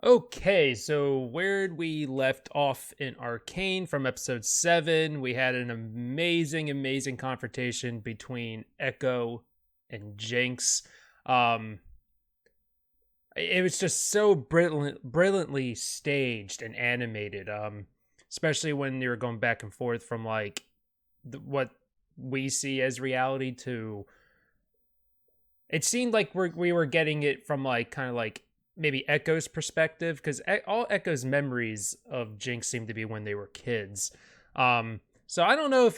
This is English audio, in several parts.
Okay, so where'd we left off in Arcane from episode 7? We had an amazing confrontation between Echo and Jinx. Um, it was just so brilliantly staged and animated. Especially when they were going back and forth from like what we see as reality to. It seemed like we were getting it from like kind of like maybe Echo's perspective, because all Echo's memories of Jinx seem to be when they were kids. So I don't know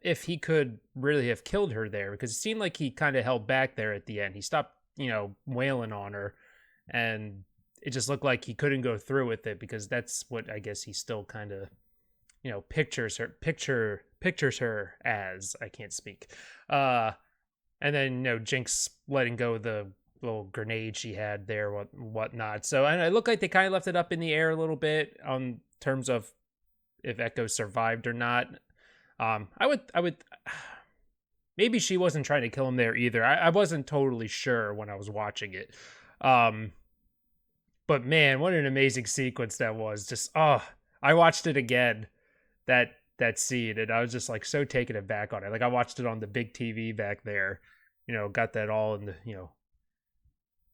if he could really have killed her there, because it seemed like he kind of held back there at the end. He stopped, wailing on her, and it just looked like he couldn't go through with it, because that's what I guess he still kind of pictures her as. I can't speak. And then Jinx letting go of the little grenade she had there, whatnot. So and it looked like they kind of left it up in the air a little bit on terms of if Echo survived or not. I would maybe she wasn't trying to kill him there either. I wasn't totally sure when I was watching it. But man, what an amazing sequence that was. Just I watched it again, that scene, and I was just like so taken aback on it. Like I watched it on the big TV back there, got that all in the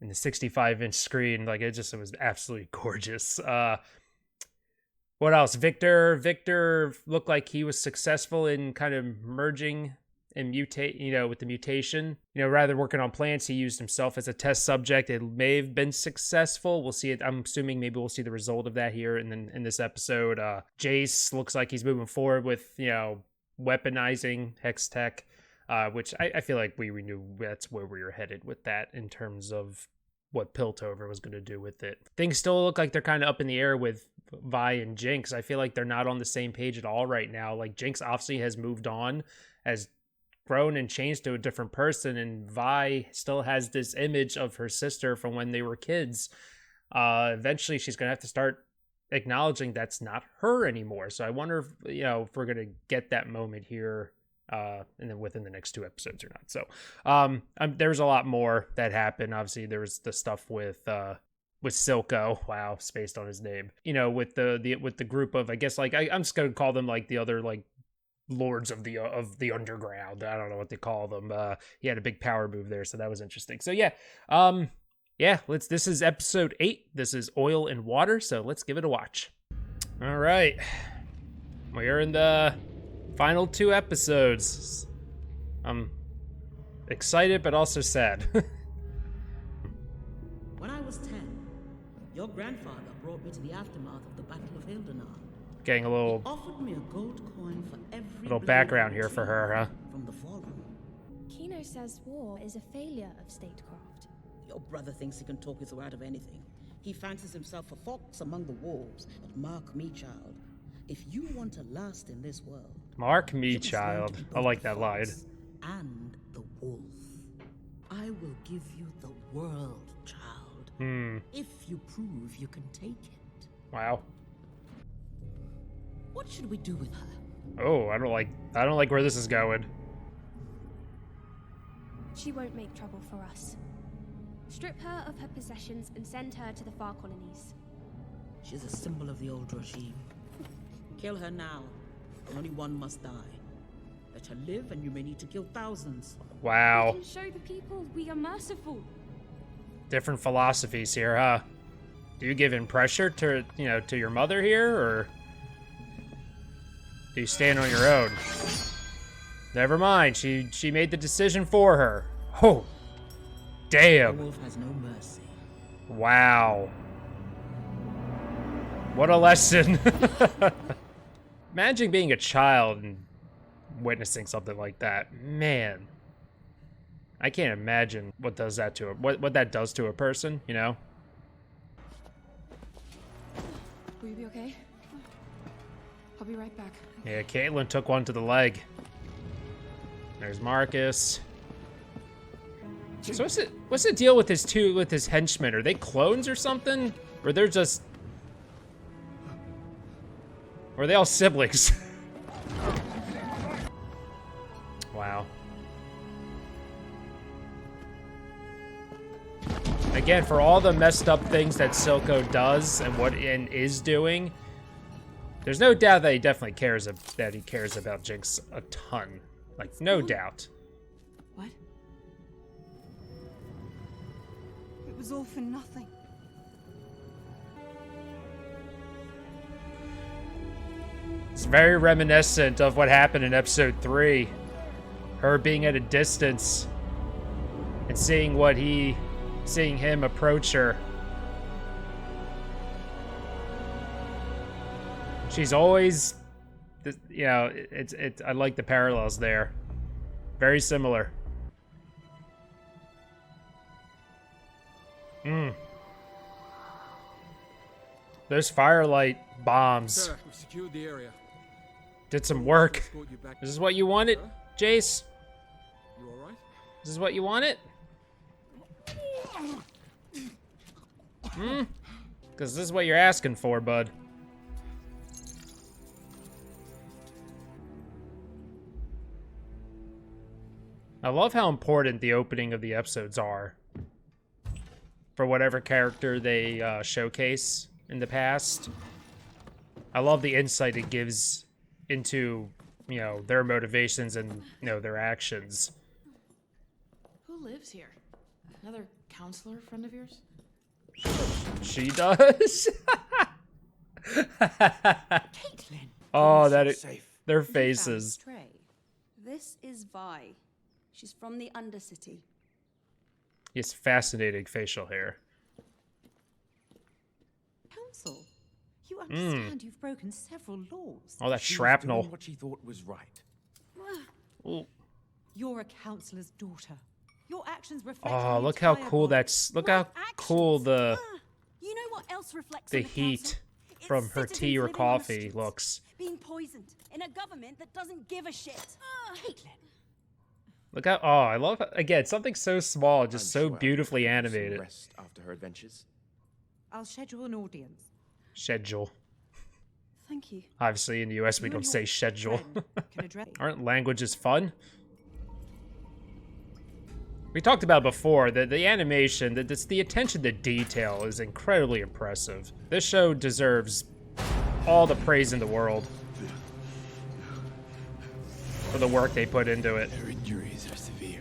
in the 65-inch screen. Like it was absolutely gorgeous. What else? Victor looked like he was successful in kind of merging and mutate, with the mutation. Rather than working on plants, he used himself as a test subject. It may have been successful. We'll see it. I'm assuming maybe we'll see the result of that here in this episode. Jace looks like he's moving forward with, weaponizing Hex Tech, which I feel like we knew that's where we were headed with that in terms of what Piltover was going to do with it. Things still look like they're kind of up in the air with Vi and Jinx. I feel like they're not on the same page at all right now. Like Jinx obviously has moved on, has grown and changed to a different person, and Vi still has this image of her sister from when they were kids. Eventually she's gonna have to start acknowledging that's not her anymore. So I wonder if if we're gonna get that moment here and then within the next 2 episodes or not. So there's a lot more that happened. Obviously there was the stuff with Silco. Wow, spaced on his name. With the group of, I guess, like I'm just gonna call them like the other like lords of the underground. I don't know what they call them. He had a big power move there, so that was interesting. So this is episode 8. This is Oil and Water, so let's give it a watch. All right, we're in the final 2 episodes. I'm excited but also sad. When I was 10, your grandfather brought me to the aftermath of the Battle of Hildenar. Getting a little Offered me a gold coin for every little background here for her, huh? From the fallen. Kino says war is a failure of statecraft. Your brother thinks he can talk his way out of anything. He fancies himself a fox among the wolves. But mark me, child. If you want to last in this world, mark me, child. I like that line. And the wolf. I will give you the world, child. If you prove you can take it. Wow. What should we do with her? Oh, I don't like where this is going. She won't make trouble for us. Strip her of her possessions and send her to the far colonies. She's a symbol of the old regime. Kill her now. Only one must die. Let her live and you may need to kill thousands. Wow. We can show the people we are merciful. Different philosophies here, huh? Do you give in pressure to your mother here, or do you stand on your own? Never mind. She made the decision for her. Oh, damn. The wolf has no mercy. Wow. What a lesson. Imagine being a child and witnessing something like that. Man. I can't imagine what does that to what that does to a person, Will you be okay? I'll be right back. Yeah, Caitlin took one to the leg. There's Marcus. So what's the deal with his henchmen? Are they clones or something? Or they're just... Or are they all siblings? Wow. I again, for all the messed up things that Silco does and what and is doing, there's no doubt that he definitely cares about Jinx a ton. Like, no doubt. What? It was all for nothing. It's very reminiscent of what happened in episode 3. Her being at a distance and seeing him approach her. She's always, you know, I like the parallels there. Very similar. Those firelight bombs. Sir, we've secured the area. Did some work. Escort you back. This is what you wanted, Jace? You alright? This is what you wanted? Because this is what you're asking for, bud. I love how important the opening of the episodes are for whatever character they showcase in the past. I love the insight it gives into, you know, their motivations and, you know, their actions. Who lives here? Another counselor friend of yours? She does. Caitlin. Oh, their faces. Trey, this is Vi. She's from the undercity. It's fascinating facial hair. Council, you understand you've broken several laws. All that She was shrapnel. doing what she thought was right. Ooh. You're a councillor's daughter. Your actions reflect. Oh, look how cool that's. Look how cool the You know what else reflects on the heat council? It's from her citizens tea or living on the coffee streets, looks. being poisoned in a government that doesn't give a shit. Caitlin. Look how. Oh, I love again something so small, just I'm so sure beautifully I'll have some animated. rest after her adventures. I'll schedule an audience. Schedule. Thank you. Obviously, in the U.S., we You don't and say your schedule. friend can address. Aren't languages fun? We talked about before that the animation, that the attention to detail is incredibly impressive. This show deserves all the praise in the world for the work they put into it. Her injuries are severe.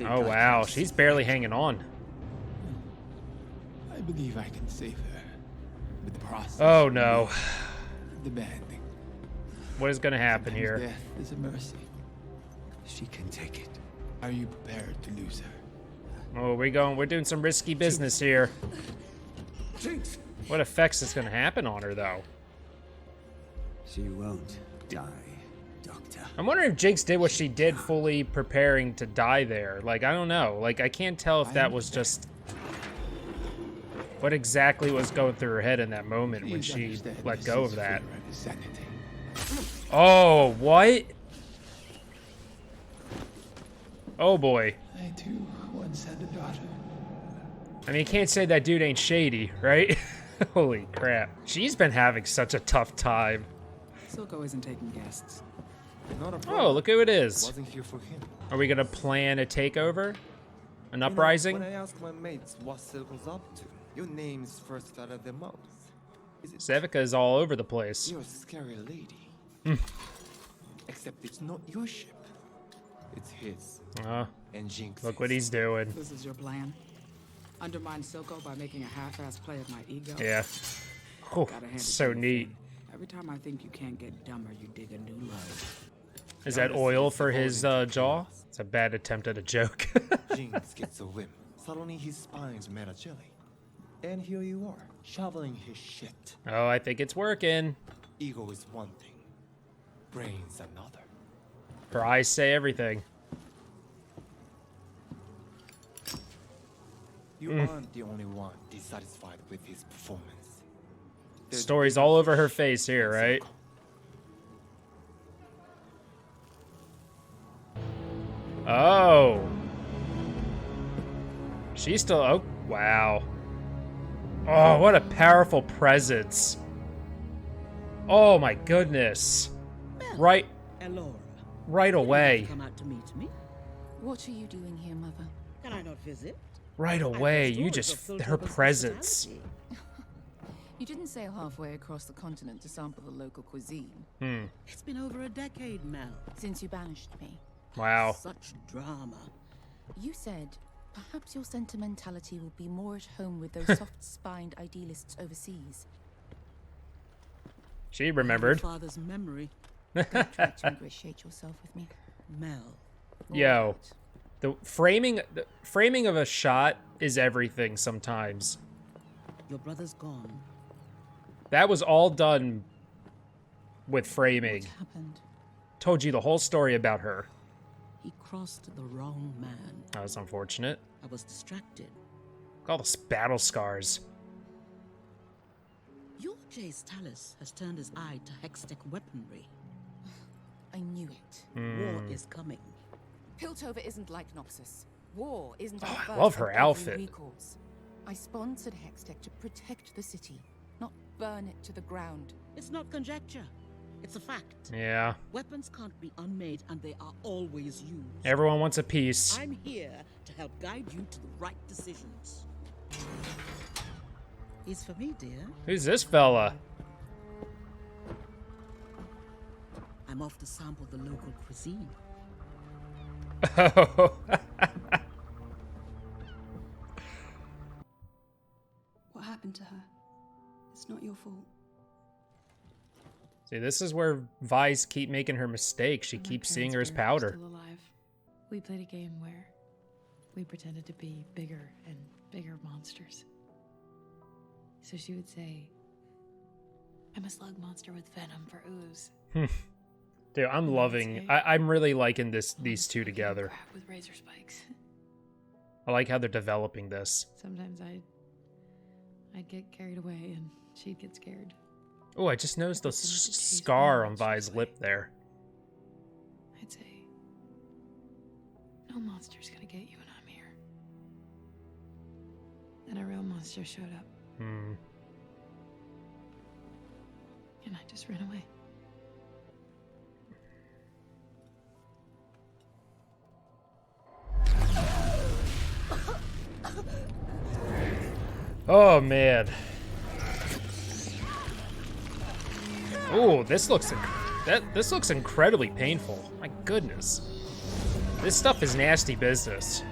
Oh wow, she's barely hanging on. I believe I can save her. But the process. Oh no. Demanding. What is gonna happen Sometimes here? Death is a mercy. She can take it. Are you prepared to lose her? Oh, we're doing some risky business here. Jinx! What effects is gonna happen on her though? She won't die, Doctor. I'm wondering if Jinx did what she did fully preparing to die there. Like, I don't know. Like, I can't tell if that was just what exactly was going through her head in that moment when Please she understand let this go is of that. for her sanity. Oh, what? Oh boy. I too once had a daughter. I mean, you can't say that dude ain't shady, right? Holy crap. She's been having such a tough time. Silco isn't taking guests. Not a Oh, problem. look who it is. Wasn't here for him. Are we gonna plan a takeover? An You know, uprising? when I ask my mates what Silco's up to, your name is first out of their mouths. Is it Sevica is all over the place. You're a scary lady. Except it's not your ship. It's his. And Jinx. Look what he's doing. This is your plan? Undermine Silco by making a half-assed play of my ego? Yeah. Oh, Gotta hand it so to you, neat. friend. Every time I think you can't get dumber, you dig a new load. Is that oil for his jaw? It's a bad attempt at a joke. Jinx gets a whim. Suddenly his spine's made of jelly. And here you are, shoveling his shit. Oh, I think it's working. Ego is one thing. Brains another. Her eyes say everything. You aren't the only one dissatisfied with his performance. There's Stories all over her face here, right? Oh. She's still... Oh, wow. Oh, what a powerful presence. Oh, my goodness. Right Elora, right away. come out to meet me. What are you doing here, Mother? Can I not visit? Right away, you just her presence. You didn't sail halfway across the continent to sample the local cuisine. It's been over a decade, Mel. Since you banished me. Wow. Such drama. You said, perhaps your sentimentality will be more at home with those soft-spined idealists overseas. She remembered. Your father's memory. Don't try to ingratiate yourself with me. Mel. Yo, the framing of a shot is everything sometimes. Your brother's gone. That was all done with framing. What happened? Told you the whole story about her. He crossed the wrong man. That was unfortunate. I was distracted. Look at all those battle scars. Your Jace Talus has turned his eye to hextech weaponry. I knew it. War is coming. Piltover isn't like SYNOPSIS. War isn't our I first love her and every outfit. recourse. I sponsored Hextech to protect the city, not burn it to the ground. It's not conjecture. It's a fact. Yeah. Weapons can't be unmade, and they are always used. Everyone wants a piece. I'm here to help guide you to the right decisions. He's for me, dear. Who's this fella? I'm off to sample the local cuisine. Oh. What happened to her? It's not your fault. See, this is where Vi's keep making her mistakes. She When my keeps seeing her parents as were powder. Still alive. We played a game where we pretended to be bigger and bigger monsters. So she would say, "I'm a slug monster with venom for ooze." Dude, I'm loving. I'm really liking these two together. Crab with razor spikes. I like how they're developing this. Sometimes I'd get carried away and she'd get scared. Oh, I just noticed the pretended to chase scar on monsters Vi's away. lip there. I'd say, "No monster's gonna get you when I'm here." Then a real monster showed up, and I just ran away. Oh man. Oh, this looks incredibly painful. My goodness. This stuff is nasty business.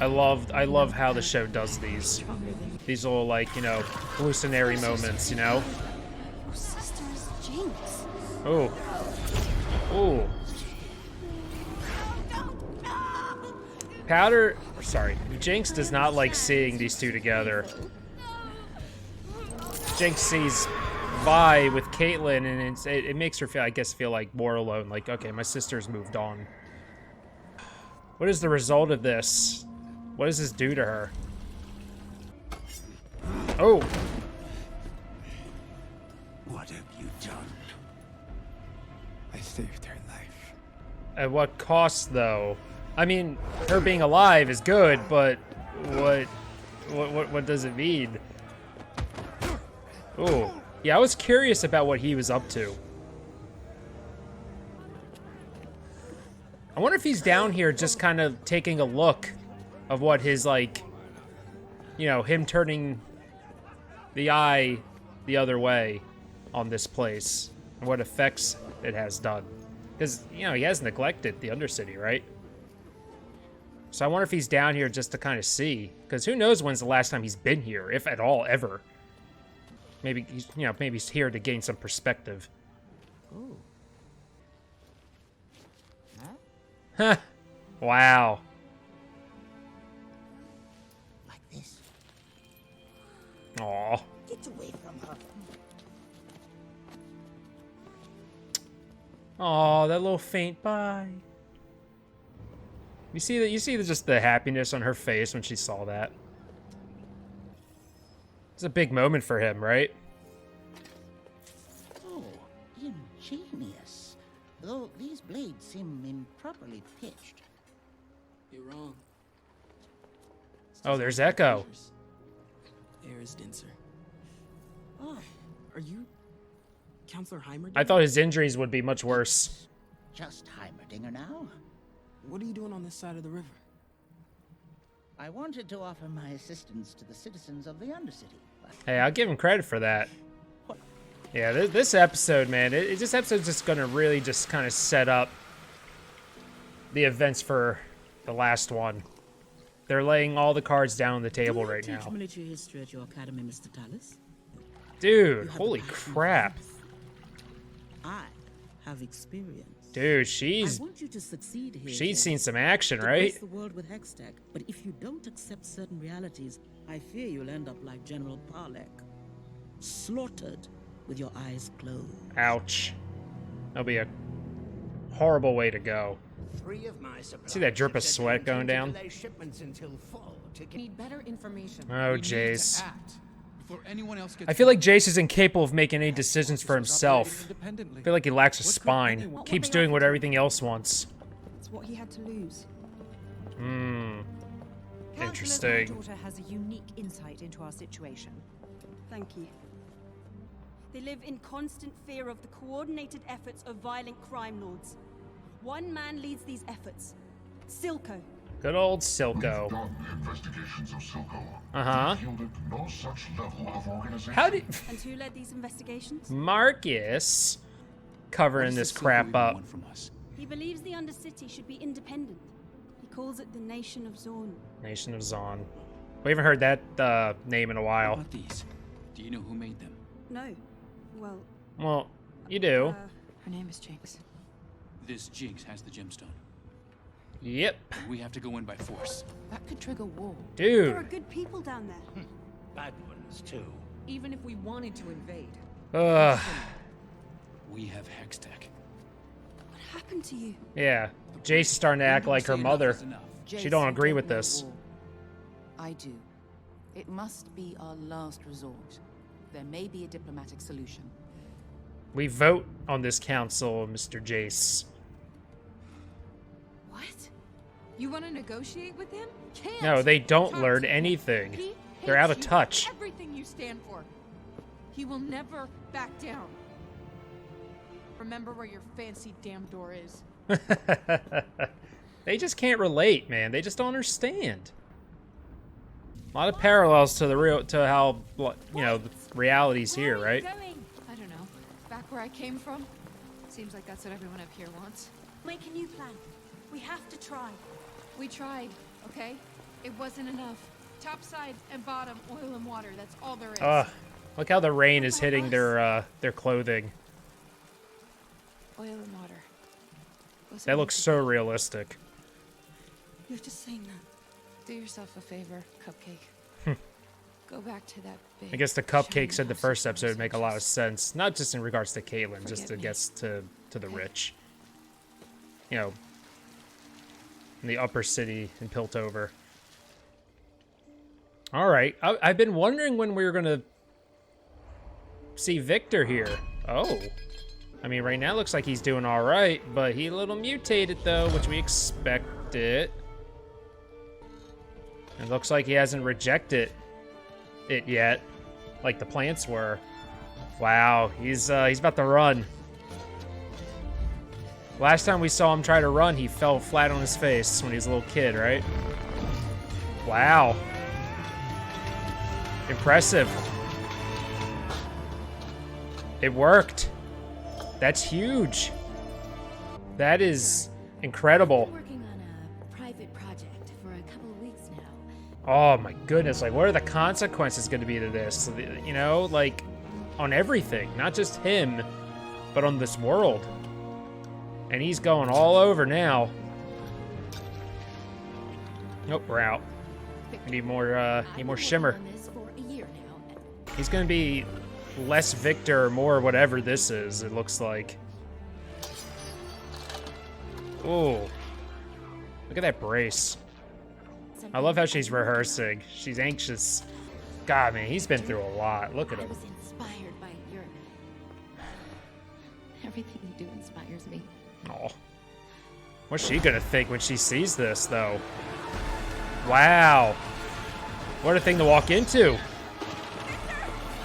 I love how the show does these little, like, you know, hallucinatory moments, you know? Your sister is Jinx. Oh. Oh. Jinx does not like seeing these two together. Jinx sees Vi with Caitlyn, and it makes her feel like more alone. Like, okay, my sister's moved on. What is the result of this? What does this do to her? Oh. What have you done? I saved her life. At what cost, though? I mean, her being alive is good, but what does it mean? Oh, yeah, I was curious about what he was up to. I wonder if he's down here just kind of taking a look of what his, like, you know, him turning the eye the other way on this place and what effects it has done. Because, you know, he has neglected the Undercity, right? So I wonder if he's down here just to kind of see. Because who knows when's the last time he's been here, if at all, ever. Maybe he's, you know, maybe he's here to gain some perspective. Oh. Huh. Wow. Like this. Aw. Get away from her. Aw, that little faint bye. You see that? You see just the happiness on her face when she saw that. It's a big moment for him, right? Oh, ingenious. Though these blades seem improperly pitched. You're wrong. Oh, there's Echo. Air is denser. Oh, Are you Counselor Heimerdinger? I thought his injuries would be much worse. just Heimerdinger now. What are you doing on this side of the river? I wanted to offer my assistance to the citizens of the Undercity. Hey, I'll give him credit for that. Yeah, this episode, man, this episode's just gonna really just kind of set up the events for the last one. They're laying all the cards down on the table right Do you now. teach military history at your academy, Mr. Tallis? Dude, holy crap. I have experience. Dude, I want you to succeed here. she's seen Jade. some action, To right? bless the world with Hextech, but if you don't accept certain realities, I fear you'll end up like General Parlek, slaughtered with your eyes closed. Ouch. That'll be a horrible way to go. See that drip of sweat going down? Need better information. Oh, Jace. Before anyone else gets I feel like Jace is incapable of making any decisions for himself. I feel like he lacks a spine. Keeps doing what everything else wants. It's what he had to lose. Interesting. My daughter has a unique insight into our situation. Thank you. They live in constant fear of the coordinated efforts of violent crime lords. One man leads these efforts, Silco. Good old Silco. Investigations of Silco. Uh-huh. Yielded no such level of organization. How did And who led these investigations? Marcus covering this crap up? He believes the Undercity should be independent. He calls it the Nation of Zaun. Nation of Zaun. We haven't heard that name in a while. What about these? Do you know who made them? No. Well, Well, you do. Her name is Jinx. This Jinx has the gemstone. Yep. And we have to go in by force. That could trigger war. Dude. there are good people down there. Bad ones, too. Even if we wanted to invade. Ugh. We have Hextech. What happened to you? Yeah. Jace is starting to act like her mother. She don't agree with this. I do. It must be our last resort. There may be a diplomatic solution. We vote on this council, Mr. Jace. What? You want to negotiate with him? Can't. No, they don't Can't. learn anything. He They're out of hates you touch. and everything you stand for. He will never back down. Remember where your fancy damn door is. They just can't relate, man. They just don't understand. A lot of parallels to how the reality's here, right? I don't know. Back where I came from? Seems like that's what everyone up here wants. Make a new plan. We have to try. We tried, okay? It wasn't enough. Top side and bottom, oil and water. That's all there is. Look how the rain is hitting their clothing. Oil and water. That looks so realistic. You're just saying that. Do yourself a favor, Cupcake. Go back to that big. I guess the cupcakes in the first episode would make a lot of sense, not just in regards to Caitlyn, just I guess to the rich. You know, in the upper city in Piltover. All right, I've been wondering when we were gonna see Victor here. Oh, I mean, right now it looks like he's doing all right, but he a little mutated though, which we expected. It looks like he hasn't rejected it yet, like the plants were. Wow, he's about to run. Last time we saw him try to run, he fell flat on his face when he was a little kid, right? Wow. Impressive. It worked. That's huge. That is incredible. Working on a private project for a couple of weeks now. Oh my goodness, like what are the consequences going to be to this? You know, like on everything, not just him, but on this world. And he's going all over now. Nope, we're out. We need more shimmer. He's going to be less Victor, more whatever this is, it looks like. Oh, look at that brace. I love how she's rehearsing. She's anxious. God, man, he's been through a lot. Look at him. I was inspired by your... Everything you do inspires me. Oh. What's she gonna think when she sees this, though? Wow. What a thing to walk into.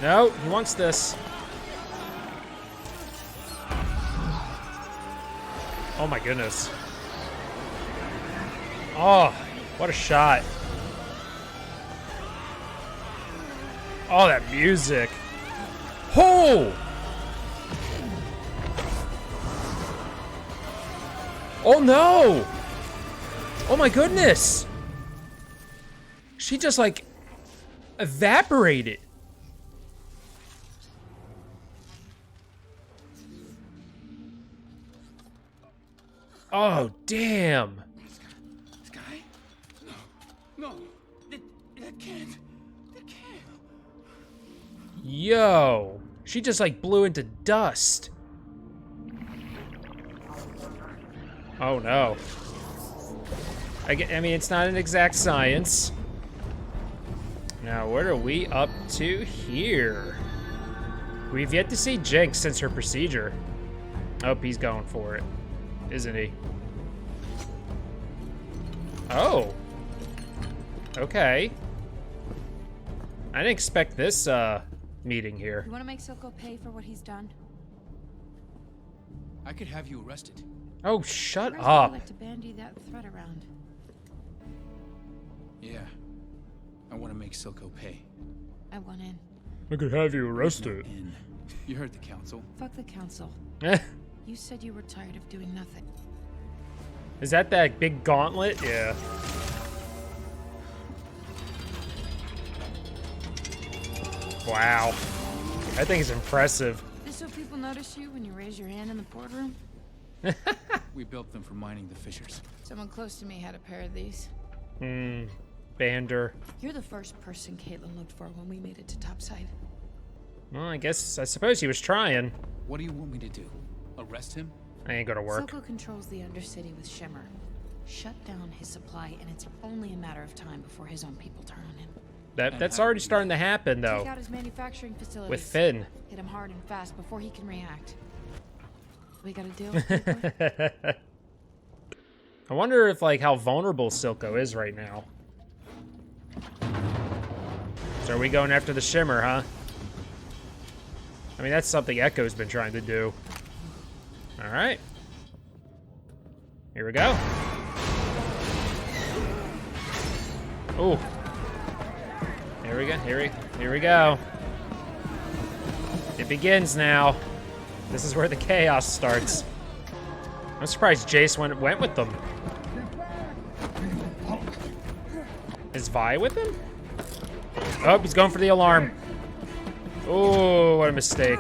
No, he wants this. Oh my goodness. Oh, what a shot. Oh, that music. Oh! Oh no! Oh my goodness! She just like evaporated. Oh, damn. Sky? No. That can't. That can't. Yo. She just like blew into dust. Oh no. I mean, it's not an exact science. Now, what are we up to here? We've yet to see Jinx since her procedure. Oh, he's going for it, isn't he? Oh. Okay. I didn't expect this meeting here. You want to make Silco pay for what he's done? I could have you arrested. Oh, shut Where's up. I like to bandy that threat around. Yeah. I want to make Silco pay. I want in. I could have you arrested. You heard the council. Fuck the council. You said you were tired of doing nothing. Is that big gauntlet? Yeah. Wow. That thing is impressive. Is so people notice you when you raise your hand in the boardroom? We built them for mining the fissures. Someone close to me had a pair of these. Bander. You're the first person Caitlin looked for when we made it to topside. Well, I suppose he was trying. What do you want me to do? Arrest him? I ain't gonna work. Silco controls the undercity with Shimmer. Shut down his supply, and it's only a matter of time before his own people turn on him. That's already starting to happen, though. Take out his manufacturing facilities. With Finn. Hit him hard and fast before he can react. We got a deal? I wonder if, like, how vulnerable Silco is right now. So are we going after the Shimmer, huh? I mean, that's something Echo's been trying to do. Alright. Here we go. Ooh. Here we go, here we go. It begins now. This is where the chaos starts. I'm surprised Jace went with them. Is Vi with him? Oh, he's going for the alarm. Oh, what a mistake.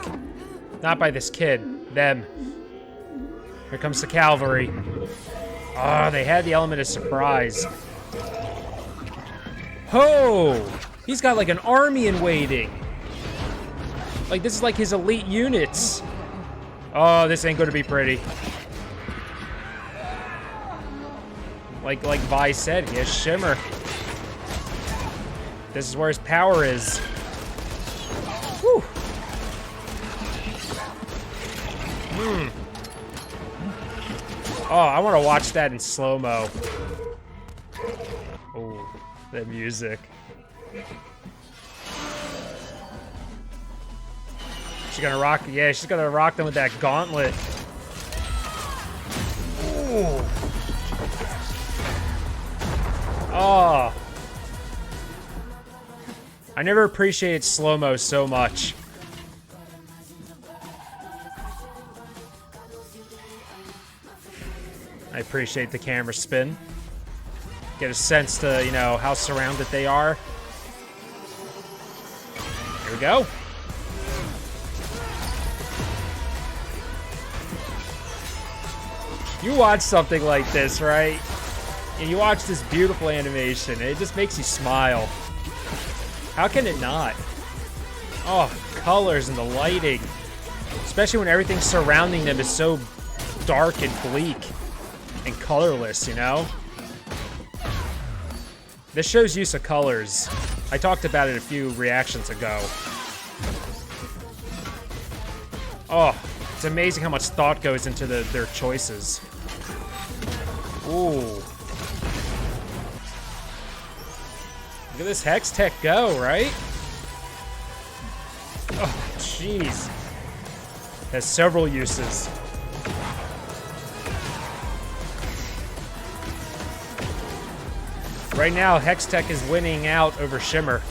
Not by this kid. Them. Here comes the cavalry. Oh, they had the element of surprise. Ho! He's got like an army in waiting. Like, this is like his elite units. Oh, this ain't gonna be pretty. Like Vi said, he has Shimmer. This is where his power is. Whew. Oh, I want to watch that in slow-mo. Oh, that music. She's gonna rock, yeah, she's gonna rock them with that gauntlet. Ooh. Oh. I never appreciated slow-mo so much. I appreciate the camera spin. Get a sense to, you know, how surrounded they are. Here we go. You watch something like this, right? And you watch this beautiful animation, and it just makes you smile. How can it not? Oh, colors and the lighting. Especially when everything surrounding them is so dark and bleak and colorless, you know? This show's use of colors. I talked about it a few reactions ago. Oh, it's amazing how much thought goes into their choices. Ooh. Look at this Hex Tech go, right? Oh, jeez. Has several uses. Right now, Hextech is winning out over Shimmer.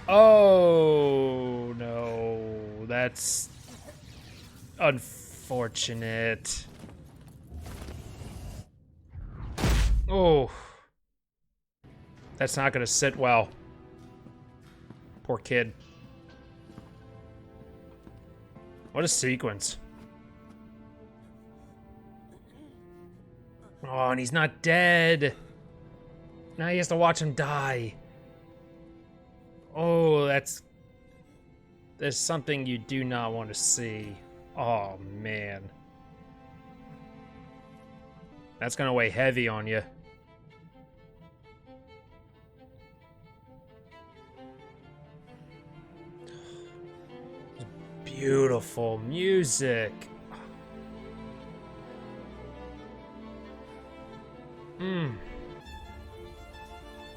Oh, no. That's unfortunate. Oh. That's not going to sit well. Poor kid. What a sequence. Oh, and he's not dead. Now he has to watch him die. Oh, there's something you do not want to see. Oh, man. That's gonna weigh heavy on you. Beautiful music.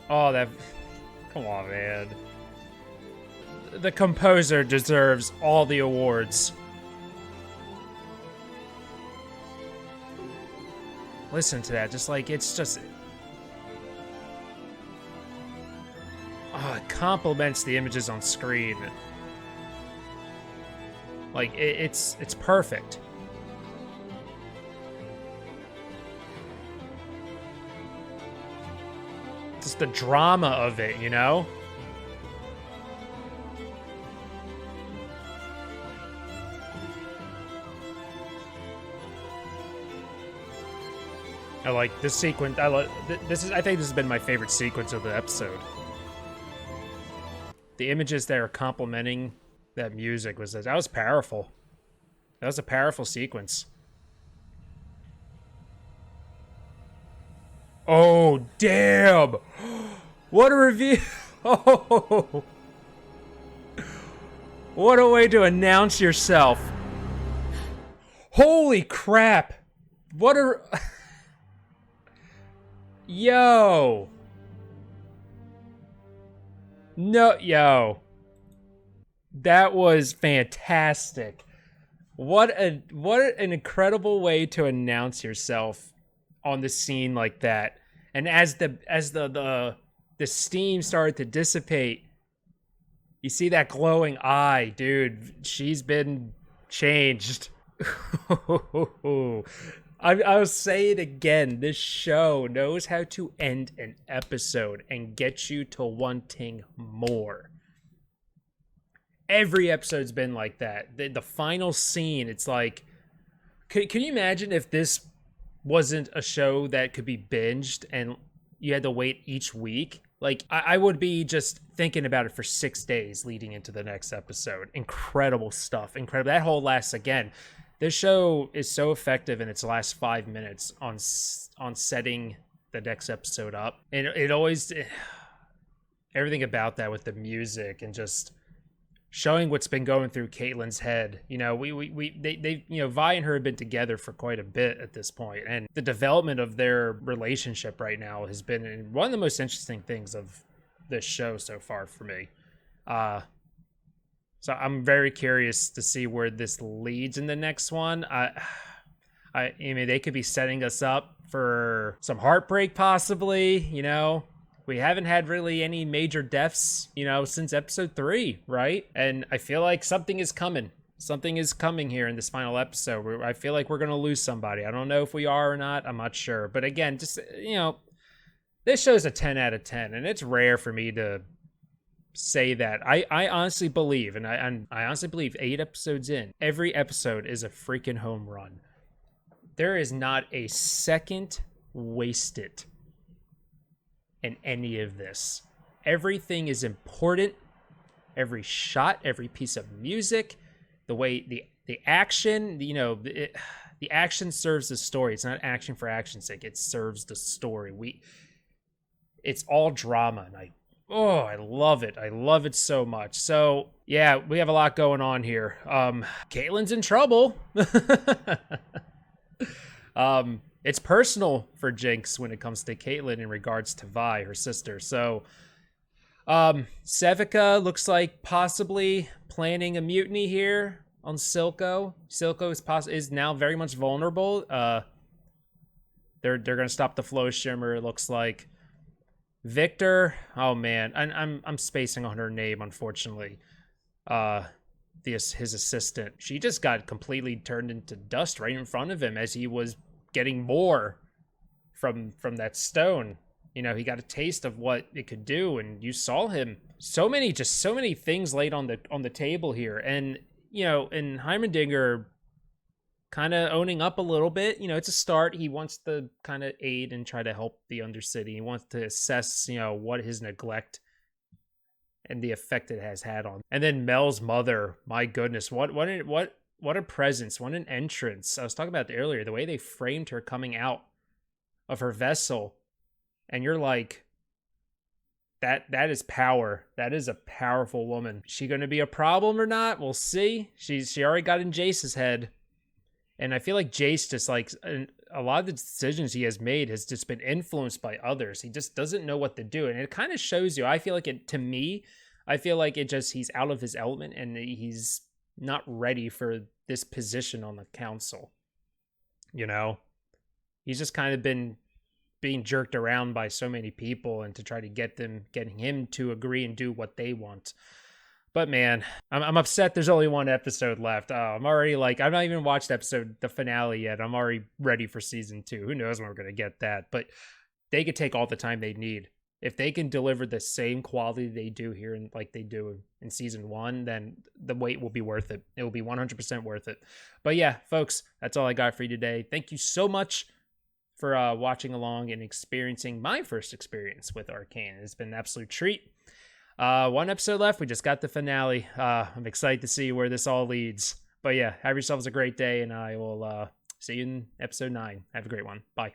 Oh, that... Come on, man. The composer deserves all the awards. Listen to that, just like, it's just... Oh, it complements the images on screen. Like, it's perfect. Just the drama of it, you know? I like this sequence. I think this has been my favorite sequence of the episode. The images that are complementing that music that was powerful. That was a powerful sequence. Oh, damn! What a review! Oh, what a way to announce yourself! Holy crap! What a... Yo! No, yo. That was fantastic. What an incredible way to announce yourself on the scene like that. And as the steam started to dissipate, you see that glowing eye, dude. She's been changed. I'll say it again. This show knows how to end an episode and get you to wanting more. Every episode's been like that. The final scene, it's like... Can you imagine if this wasn't a show that could be binged and you had to wait each week? Like, I would be just thinking about it for 6 days leading into the next episode. Incredible stuff. Incredible. That whole last, again... This show is so effective in its last 5 minutes on setting the next episode up, and it always everything about that with the music and just showing what's been going through Caitlyn's head. You know, they you know, Vi and her have been together for quite a bit at this point, and the development of their relationship right now has been one of the most interesting things of this show so far for me. So I'm very curious to see where this leads in the next one. I mean, they could be setting us up for some heartbreak, possibly. You know, we haven't had really any major deaths, you know, since episode 3, right? And I feel like something is coming. Something is coming here in this final episode. I feel like we're gonna lose somebody. I don't know if we are or not. I'm not sure. But again, just, you know, this show's a 10 out of 10, and it's rare for me to say that. I honestly believe, and I honestly believe 8 episodes in, every episode is a freaking home run. There is not a second wasted in any of this. Everything is important. Every shot, every piece of music, the way the action, you know, the action serves the story. It's not action for action's sake. It serves the story. It's all drama, and I love it. I love it so much. So, yeah, we have a lot going on here. Caitlyn's in trouble. It's personal for Jinx when it comes to Caitlyn in regards to Vi, her sister. So, Sevica looks like possibly planning a mutiny here. on Silco. Silco is now very much vulnerable. They're gonna stop the flow shimmer, it looks like. Victor, oh man, I'm spacing on her name, unfortunately. His assistant. She just got completely turned into dust right in front of him as he was getting more from that stone. You know, he got a taste of what it could do, and you saw him. So many things laid on the table here. And, you know, and Heimerdinger kind of owning up a little bit. You know, it's a start. He wants to kind of aid and try to help the undercity. He wants to assess, you know, what his neglect and the effect it has had on. And then Mel's mother, my goodness, what a presence, what an entrance. I was talking about it earlier, the way they framed her coming out of her vessel. And you're like, that is power. That is a powerful woman. Is she going to be a problem or not? We'll see. She already got in Jace's head. And I feel like Jace just like a lot of the decisions he has made has just been influenced by others. He just doesn't know what to do. And it kind of shows you, I feel like he's out of his element and he's not ready for this position on the council. You know, he's just kind of been being jerked around by so many people and to try to getting him to agree and do what they want. But man, I'm upset there's only one episode left. I'm already like, I've not even watched the finale yet. I'm already ready for season 2. Who knows when we're going to get that? But they could take all the time they need. If they can deliver the same quality they do here and like they do in season 1, then the wait will be worth it. It will be 100% worth it. But yeah, folks, that's all I got for you today. Thank you so much for watching along and experiencing my first experience with Arcane. It's been an absolute treat. One episode left. We just got the finale. I'm excited to see where this all leads. But yeah, have yourselves a great day, and I will see you in episode 9. Have a great one. Bye.